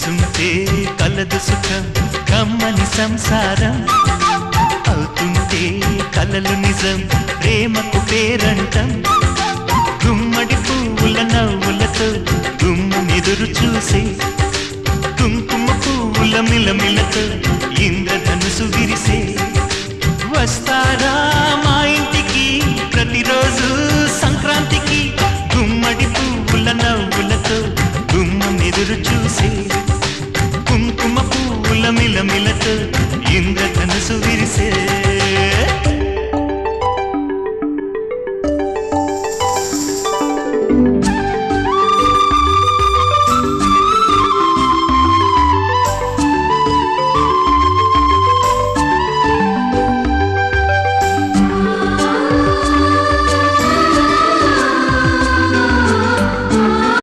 కలిసుంటే కలదు సుఖం కమ్మని సంసారం అవుతుంటే కలలు నిజం ప్రేమకు పేరంటం గుమ్మడి పువ్వుల నవ్వులతో గుమ్మెదురు చూసే కుంకుమ పువ్వుల మిలమిలతో ఇంద్రధనుసు విరిసే వస్తారా మా ఇంటికి ప్రతిరోజు సంక్రాంతికి గుమ్మడి పువ్వుల నవ్వులతో గుమ్మెదురు చూసే కుంకుమ పువ్వుల మిలమిలతో ఇంద్రధనుసు విరిసే